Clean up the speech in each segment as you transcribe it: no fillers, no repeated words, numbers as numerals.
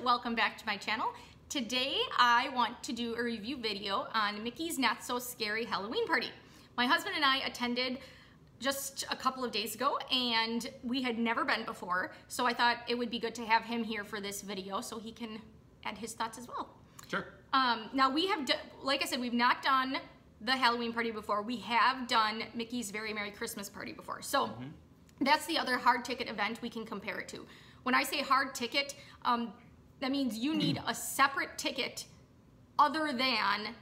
welcome back to my channel. Today I want to do a review video on Mickey's Not So Scary Halloween Party. My husband and I attended just a couple of days ago and we had never been before, so I thought it would be good to have him here for this video so he can add his thoughts as well. Sure. Now we have, like I said, we've not done the Halloween party before. We have done Mickey's Very Merry Christmas Party before. So that's the other hard ticket event we can compare it to. When I say hard ticket, that means you need a separate ticket other than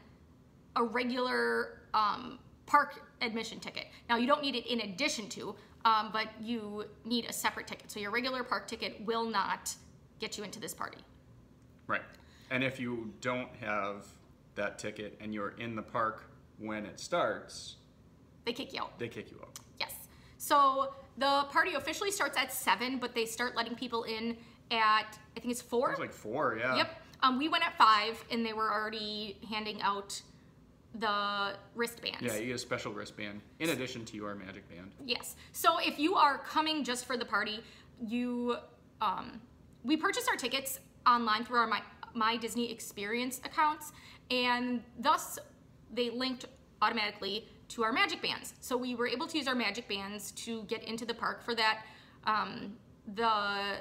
a regular park admission ticket. Now you don't need it in addition to, but you need a separate ticket. So your regular park ticket will not get you into this party. Right. And if you don't have that ticket and you're in the park when it starts, they kick you out. They kick you out. Yes. So the party officially starts at 7, but they start letting people in at, I think it's 4? It's like 4, yeah. Yep. We went at 5 and they were already handing out the wristbands. Yeah, you get a special wristband in addition to your magic band. Yes. So if you are coming just for the party, you, we purchased our tickets online through our My Disney Experience accounts, and thus they linked automatically to our magic bands. So we were able to use our magic bands to get into the park for that the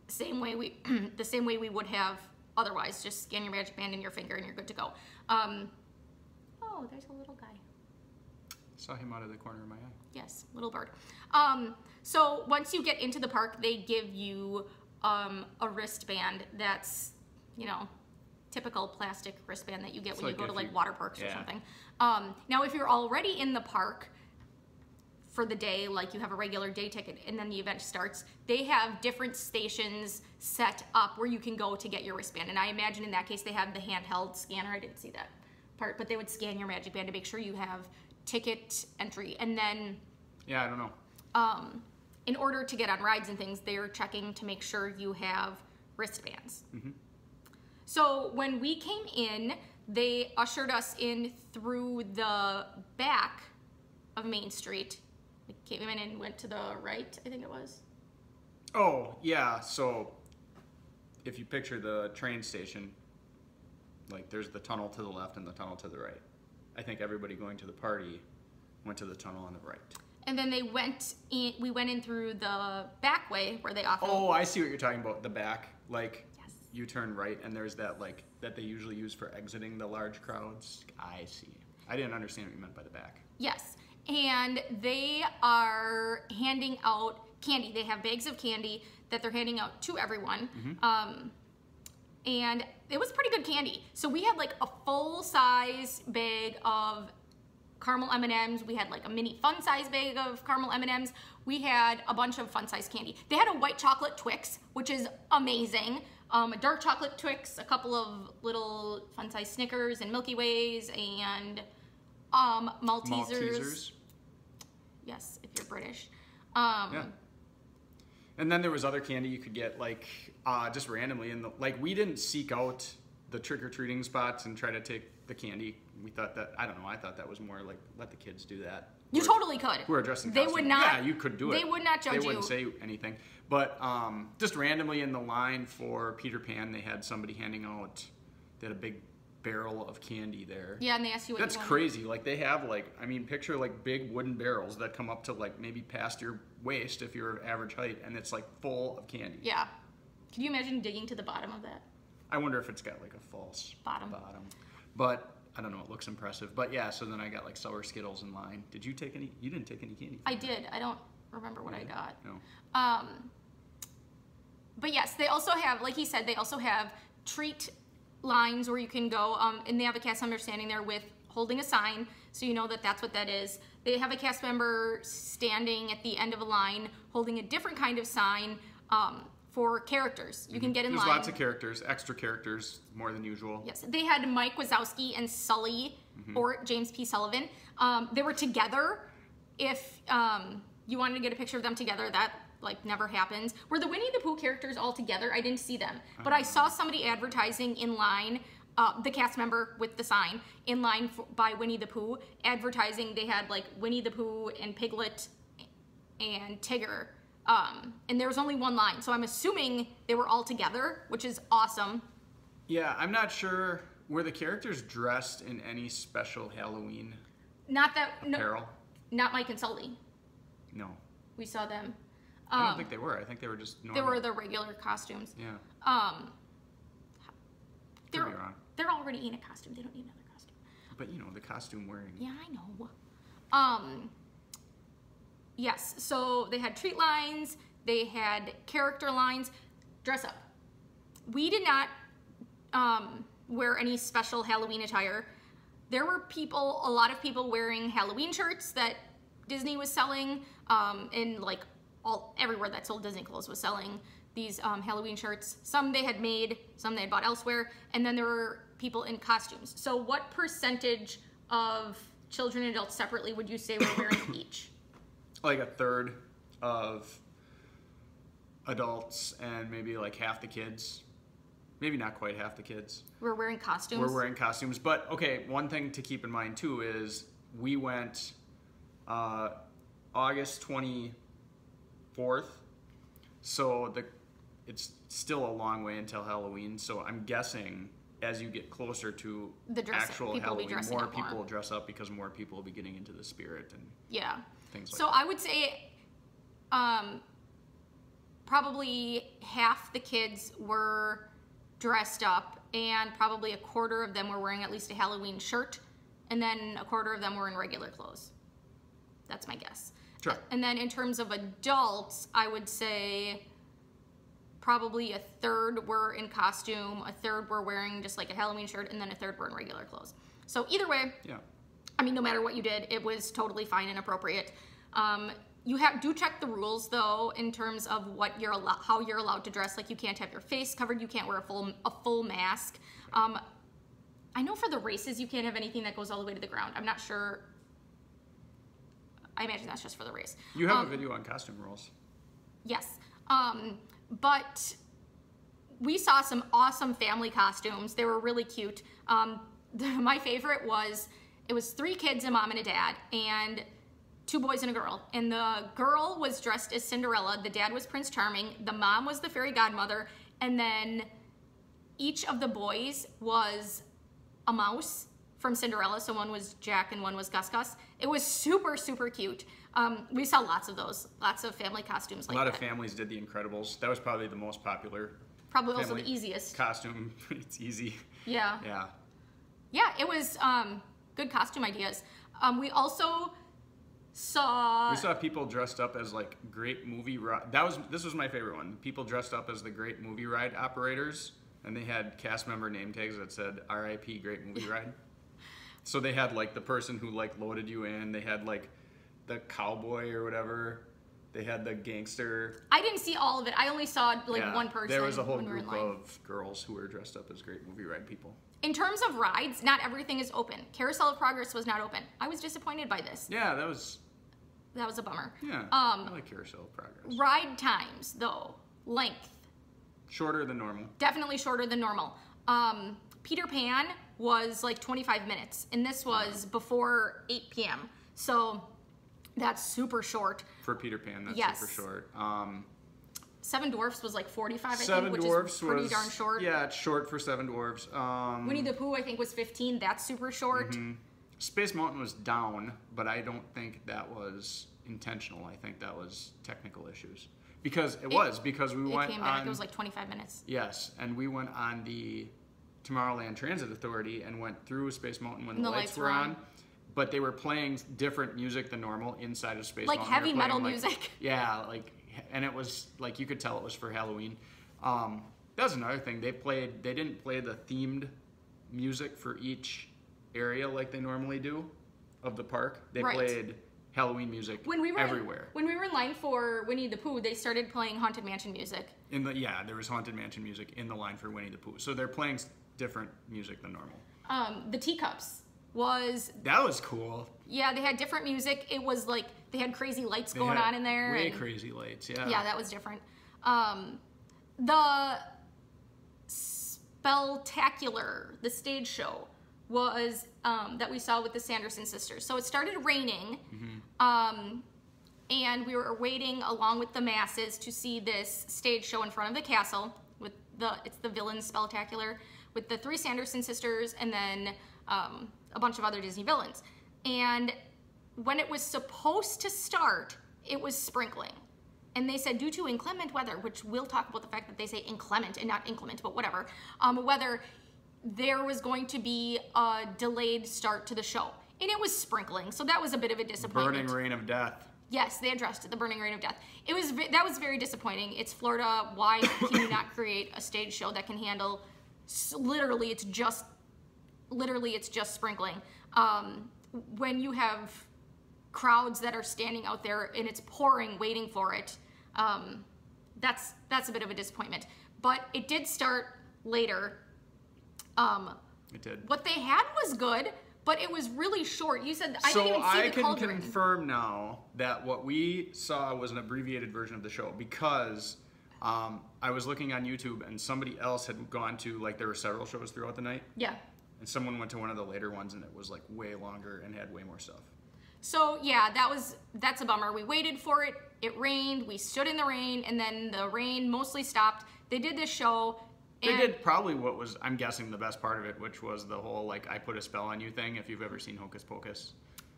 same way we would have otherwise. Just scan your magic band in your finger and you're good to go. Oh, there's a little guy. Saw him out of the corner of my eye. Yes, little bird. So once you get into the park, they give you a wristband that's, you know, typical plastic wristband that you get when you go to like water parks or something. Now, if you're already in the park for the day, like you have a regular day ticket and then the event starts, they have different stations set up where you can go to get your wristband. And I imagine in that case they have the handheld scanner. I didn't see that part, but they would scan your magic band to make sure you have ticket entry. And then, yeah, I don't know. In order to get on rides and things, they're checking to make sure you have wristbands. So when we came in, they ushered us in through the back of Main Street. We came in and went to the right, I think it was. Oh, yeah, so if you picture the train station, like there's the tunnel to the left and the tunnel to the right. I think everybody going to the party went to the tunnel on the right. And then they went in, we went in through the back way where they often... Oh, I see what you're talking about, the back. Like, yes. You turn right and there's that, like, that they usually use for exiting the large crowds. I see. I didn't understand what you meant by the back. Yes, and they are handing out candy. They have bags of candy that they're handing out to everyone. And it was pretty good candy. So we had like a full-size bag of caramel M&Ms. We had like a mini fun-size bag of caramel M&Ms. We had a bunch of fun-size candy. They had a white chocolate Twix, which is amazing. A dark chocolate Twix, a couple of little fun-size Snickers and Milky Ways, and Maltesers. Yes, if you're British. Yeah. And then there was other candy you could get, like, just randomly. Like, we didn't seek out the trick-or-treating spots and try to take the candy. We thought that, I don't know, I thought that was more like, let the kids do that. You totally could. We're dressed in costume. They would not. Yeah, you could do it. They would not judge you. They wouldn't say anything. But just randomly in the line for Peter Pan, they had somebody handing out, they had a big barrel of candy there. Yeah, and they asked you what That's you wanted. crazy. Like, they have, like, I mean, picture, like, big wooden barrels that come up to, like, maybe past your waist if you're of average height, and it's, like, full of candy. Yeah. Can you imagine digging to the bottom of that? I wonder if it's got, like, a false bottom. But, I don't know, it looks impressive. But, yeah, so then I got, like, sour Skittles in line. Did you take any? You didn't take any candy? I did. I don't remember what I got. No. But, yes, they also have, like he said, they also have treat lines where you can go, and they have a cast member standing there with holding a sign, so you know that that's what that is. They have a cast member standing at the end of a line holding a different kind of sign for characters. You can get in line. There's lots of characters, extra characters, more than usual. Yes, they had Mike Wazowski and Sully, or James P. Sullivan. They were together. If you wanted to get a picture of them together, that like never happens. Were the Winnie the Pooh characters all together? I didn't see them, but I saw somebody advertising in line, the cast member with the sign, in line by Winnie the Pooh, advertising. They had like Winnie the Pooh and Piglet and Tigger And there was only one line, so I'm assuming they were all together, which is awesome. Yeah, I'm not sure. Were the characters dressed in any special Halloween apparel? Not Mike and Sully. No. We saw them. I don't think they were. I think they were just normal. They were the regular costumes. Yeah. Could be wrong. They're already in a costume. They don't need another costume. But, you know, the costume wearing. Yeah, I know. Yes, so they had treat lines. They had character lines. Dress up. We did not wear any special Halloween attire. There were a lot of people wearing Halloween shirts that Disney was selling, and like everywhere that sold Disney clothes was selling these Halloween shirts. Some they had made, some they had bought elsewhere, and then there were people in costumes. So what percentage of children and adults separately would you say were wearing each? Like a third of adults and maybe like half the kids. Maybe not quite half the kids. We're wearing costumes? We're wearing costumes. But, okay, one thing to keep in mind, too, is we went August 24th. So it's still a long way until Halloween. So I'm guessing as you get closer to actual Halloween, more people will dress up because more people will be getting into the spirit and things like that. So I would say probably half the kids were dressed up, and probably a quarter of them were wearing at least a Halloween shirt, and then a quarter of them were in regular clothes. That's my guess. Sure. And then in terms of adults, I would say probably a third were in costume, a third were wearing just like a Halloween shirt, and then a third were in regular clothes. So either way, I mean, no matter what you did, it was totally fine and appropriate. You do check the rules though in terms of what how you're allowed to dress. Like you can't have your face covered, you can't wear a full mask. I know for the races you can't have anything that goes all the way to the ground. I'm not sure. I imagine that's just for the race. You have a video on costume rules. Yes, but we saw some awesome family costumes. They were really cute. My favorite was it was 3 kids, a mom and a dad, and 2 boys and a girl. And the girl was dressed as Cinderella, the dad was Prince Charming, the mom was the fairy godmother, and then each of the boys was a mouse from Cinderella. So one was Jack and one was Gus Gus. It was super, super cute. We saw lots of those, lots of family costumes like that. A lot of families did The Incredibles. That was probably the most popular. Probably also the easiest. Costume. It's easy. Yeah. Yeah. Yeah, it was good costume ideas. We also saw people dressed up as like great movie ride. This was my favorite one. People dressed up as the great movie ride operators, and they had cast member name tags that said RIP Great Movie Ride. So they had like the person who like loaded you in. They had like the cowboy or whatever. They had the gangster. I didn't see all of it. I only saw like one person. There was a whole group of girls who were dressed up as great movie ride people. In terms of rides, not everything is open. Carousel of Progress was not open. I was disappointed by this. Yeah, that was a bummer. Yeah, I like Carousel of Progress. Ride times, though, length. Shorter than normal. Definitely shorter than normal. Peter Pan was like 25 minutes, and this was before 8 p.m. So that's super short. For Peter Pan, that's super short. Seven Dwarfs was like 45, I think, Seven which Dwarfs is pretty darn short. Yeah, it's short for Seven Dwarfs. Winnie the Pooh, I think, was 15. That's super short. Mm-hmm. Space Mountain was down, but I don't think that was intentional. I think that was technical issues. Because we went came back. It was like 25 minutes. Yes, and we went on the Tomorrowland Transit Authority and went through Space Mountain when the lights were on. But they were playing different music than normal inside of Space Mountain. Like heavy metal music. Yeah, and it was like you could tell it was for Halloween. That was another thing. They didn't play the themed music for each area like they normally do of the park. They played Halloween music everywhere. When we were in line for Winnie the Pooh, they started playing Haunted Mansion music. There was Haunted Mansion music in the line for Winnie the Pooh. So they're playing different music than normal. The teacups that was cool. Yeah, they had different music. It was like they had crazy lights going on in there. Crazy lights, yeah. Yeah, that was different. The Spelltacular, the stage show, was that we saw with the Sanderson sisters. So it started raining. Mm-hmm. and we were waiting along with the masses to see this stage show in front of the castle with it's the Villains Spectacular with the 3 Sanderson sisters and then a bunch of other Disney villains. And when it was supposed to start, it was sprinkling. And they said due to inclement weather, which we'll talk about the fact that they say inclement and not inclement, but whatever, weather, there was going to be a delayed start to the show. And it was sprinkling, so that was a bit of a disappointment. Burning rain of death. Yes, they addressed it, the burning rain of death. That was very disappointing. It's Florida. Why can you not create a stage show that can handle, literally it's just sprinkling. When you have crowds that are standing out there and it's pouring, waiting for it, that's a bit of a disappointment. But it did start later. It did. What they had was good, but it was really short. You said I didn't even see the cauldron. So I can confirm now that what we saw was an abbreviated version of the show because I was looking on YouTube and somebody else had gone to, like, there were several shows throughout the night. Yeah. And someone went to one of the later ones and it was like way longer and had way more stuff. So yeah, that's a bummer. We waited for it. It rained. We stood in the rain, and then the rain mostly stopped. They did this show. They did probably what was, I'm guessing, the best part of it, which was the whole, like, I put a spell on you thing, if you've ever seen Hocus Pocus.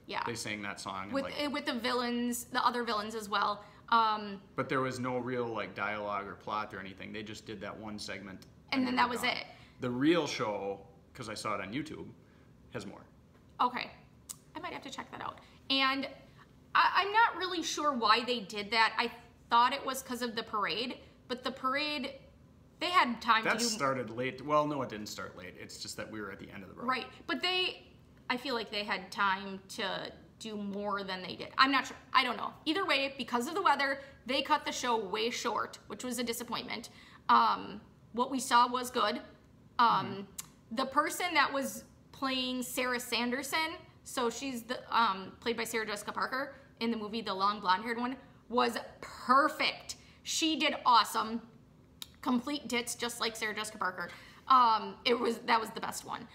Yeah. They sang that song. With the villains, the other villains as well. But there was no real, like, dialogue or plot or anything. They just did that one segment. And then that was it. The real show, because I saw it on YouTube, has more. Okay. I might have to check that out. And I'm not really sure why they did that. I thought it was because of the parade, but the parade, they had time to do... That started late. Well, no, it didn't start late. It's just that we were at the end of the road. Right. But I feel like they had time to do more than they did. I'm not sure. I don't know. Either way, because of the weather, they cut the show way short, which was a disappointment. What we saw was good. The person that was playing Sarah Sanderson, so she's played by Sarah Jessica Parker in the movie, the long blonde-haired one, was perfect. She did awesome. Complete ditz, just like Sarah Jessica Parker. That was the best one.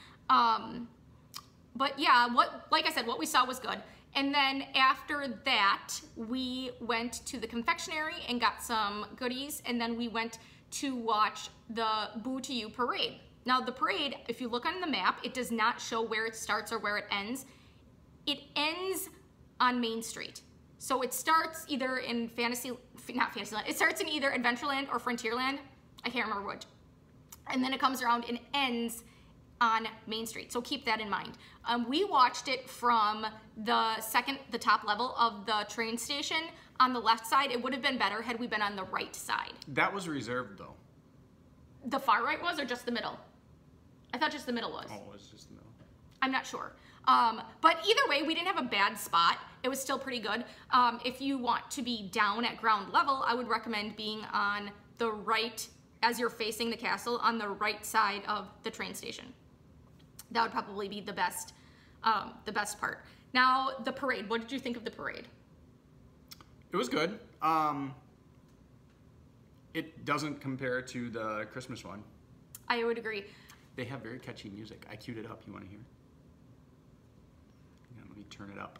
But yeah, like I said, what we saw was good. And then after that, we went to the confectionery and got some goodies, and then we went to watch the Boo to You parade. Now the parade, if you look on the map, it does not show where it starts or where it ends. It ends on Main Street. So it starts either in not Fantasyland, it starts in either Adventureland or Frontierland. I can't remember which. And then it comes around and ends on Main Street. So keep that in mind. We watched it from the top level of the train station on the left side. It would have been better had we been on the right side. That was reserved though. The far right was, or just the middle? I thought just the middle was. Oh, it was just the middle. I'm not sure. But either way, we didn't have a bad spot. It was still pretty good. If you want to be down at ground level, I would recommend being on the right, as you're facing the castle, on the right side of the train station. That would probably be the best part. Now, the parade. What did you think of the parade? It was good. It doesn't compare to the Christmas one. I would agree. They have very catchy music. I queued it up. You want to hear? Yeah, let me turn it up.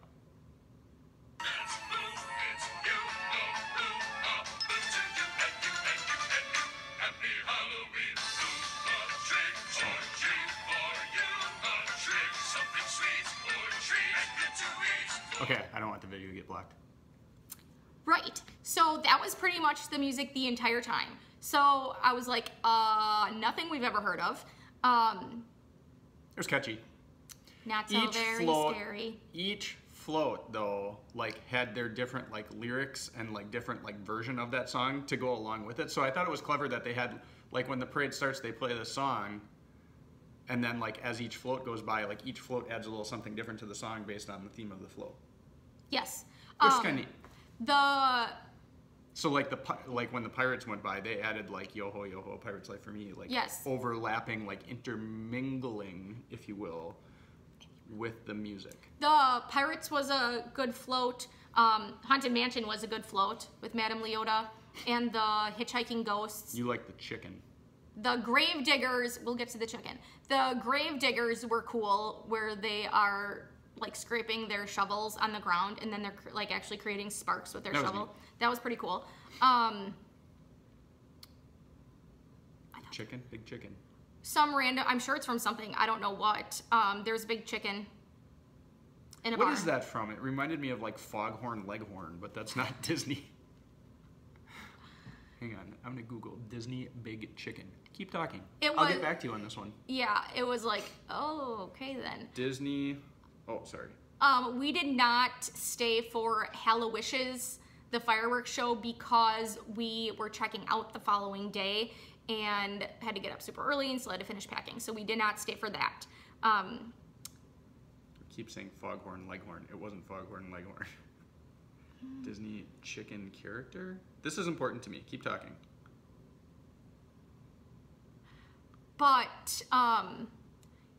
Okay, I don't want the video to get blocked. Right. So that was pretty much the music the entire time. So I was like, nothing we've ever heard of. It was catchy. Not so very scary. Each float, though, like, had their different, like, lyrics and, like, different, like, version of that song to go along with it. So I thought it was clever that they had, like, when the parade starts, they play the song, and then, like, as each float goes by, like, each float adds a little something different to the song based on the theme of the float. Yes. Which is kind of neat. So like when the pirates went by, they added like Yo Ho Yo Ho, Pirate's Life for Me, like yes. Overlapping, like intermingling, if you will, with the music. The Pirates was a good float. Haunted Mansion was a good float with Madame Leota and the Hitchhiking Ghosts. You like the chicken. The Gravediggers, we'll get to the chicken. The Gravediggers were cool, where they are like scraping their shovels on the ground, and then they're like actually creating sparks with their shovel. That was pretty cool. Chicken, big chicken. Some random, I'm sure it's from something, I don't know what. There's a big chicken in a barn. What is that from? It reminded me of like Foghorn Leghorn, but that's not Disney. Hang on, I'm gonna Google Disney big chicken. Keep talking. I'll get back to you on this one. Yeah, it was like, oh, okay then. Disney, oh, sorry. We did not stay for Hallowishes, the fireworks show, because we were checking out the following day and had to get up super early and still had to finish packing. So we did not stay for that. I keep saying Foghorn Leghorn. It wasn't Foghorn Leghorn. Disney chicken character? This is important to me. Keep talking. But,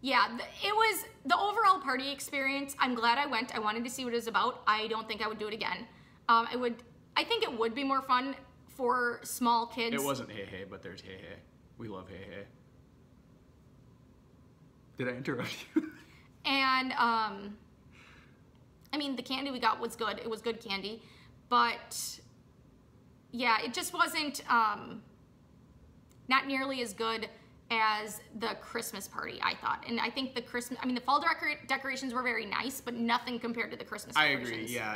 yeah, it was the overall party experience. I'm glad I went. I wanted to see what it was about. I don't think I would do it again. I think it would be more fun for small kids. It wasn't Hey Hey, but there's Hey Hey. We love Hey Hey. Did I interrupt you? And, I mean, the candy we got was good. It was good candy. But, yeah, it just wasn't, not nearly as good as the Christmas party, I thought. And I think the fall decorations were very nice, but nothing compared to the Christmas decorations. I agree, yeah.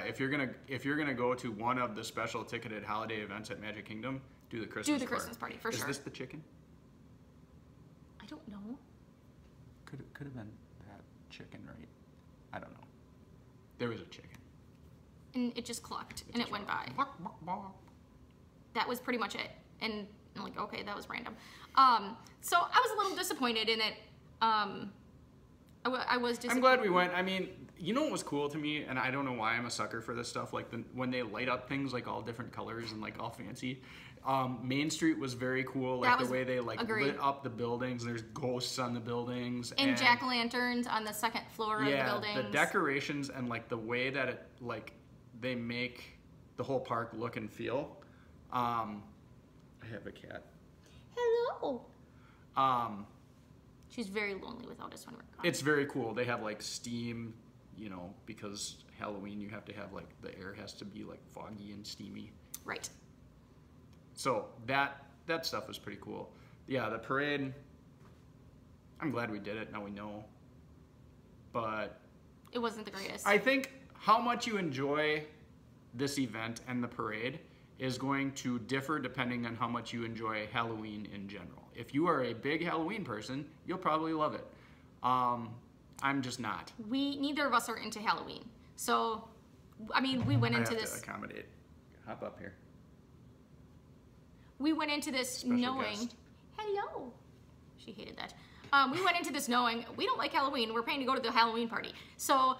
If you're gonna go to one of the special ticketed holiday events at Magic Kingdom, do the Christmas party for sure. Is this the chicken? I don't know. Could have been that chicken, right? I don't know. There was a chicken. And it just clucked, and it went by. That was pretty much it. And I'm like, okay, that was random. So I was a little disappointed in it. I was disappointed. I'm glad we went. I mean, you know what was cool to me, and I don't know why I'm a sucker for this stuff, like when they light up things like all different colors and like all fancy. Main Street was very cool, like the way they like lit up the buildings. There's ghosts on the buildings. And jack-o'-lanterns on the second floor of the buildings. Yeah, the decorations and like the way that it, like, they make the whole park look and feel. I have a cat. Hello. She's very lonely without us when we're gone. It's very cool. They have like steam, you know, because Halloween you have to have like the air has to be like foggy and steamy. Right. So that stuff was pretty cool. Yeah, the parade, I'm glad we did it. Now we know. But it wasn't the greatest. I think how much you enjoy this event and the parade is going to differ depending on how much you enjoy Halloween in general. If you are a big Halloween person, you'll probably love it. I'm just not. Neither of us are into Halloween. So, I mean, we went into this. To accommodate. Hop up here. We went into this knowing. Guest. Hello. She hated that. We went into this knowing we don't like Halloween. We're paying to go to the Halloween party. So,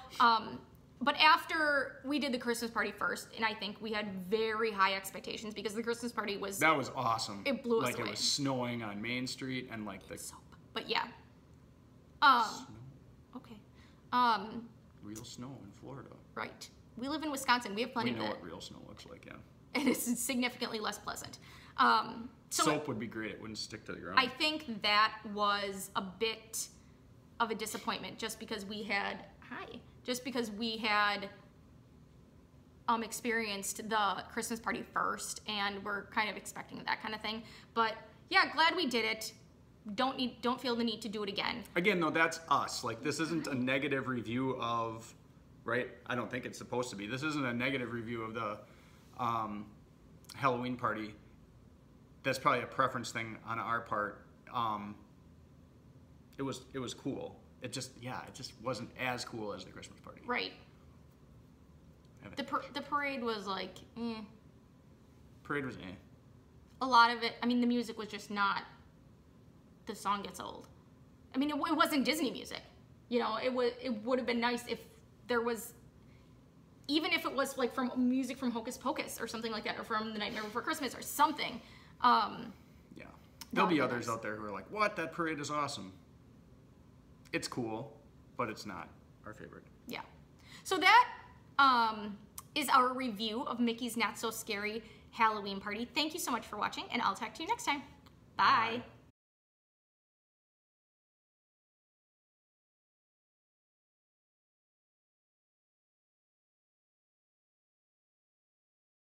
but after we did the Christmas party first, and I think we had very high expectations because the Christmas party was... That was awesome. It blew us away. Like it was snowing on Main Street and like the... Soap. But yeah. Snow. Okay. Real snow in Florida. Right. We live in Wisconsin. We have plenty of it. We know what real snow looks like, yeah. And it's significantly less pleasant. So soap would be great. It wouldn't stick to the ground. I think that was a bit of a disappointment just because we had... Just because we had experienced the Christmas party first and we're kind of expecting that kind of thing. But yeah, glad we did it. Don't feel the need to do it again. Again, though, that's us. Like, this isn't a negative review of, right? I don't think it's supposed to be. This isn't a negative review of the Halloween party. That's probably a preference thing on our part. It was cool. It just wasn't as cool as the Christmas party. Right. The parade was like, eh. Parade was eh. A lot of it, I mean, the music was just not, the song gets old. I mean, it wasn't Disney music. You know, it would have been nice if there was, even if it was like from music from Hocus Pocus or something like that, or from The Nightmare Before Christmas or something. Yeah. There'll be others out there who are like, what? That parade is awesome. It's cool, but it's not our favorite. Yeah. So that is our review of Mickey's Not So Scary Halloween Party. Thank you so much for watching, and I'll talk to you next time. Bye. Bye.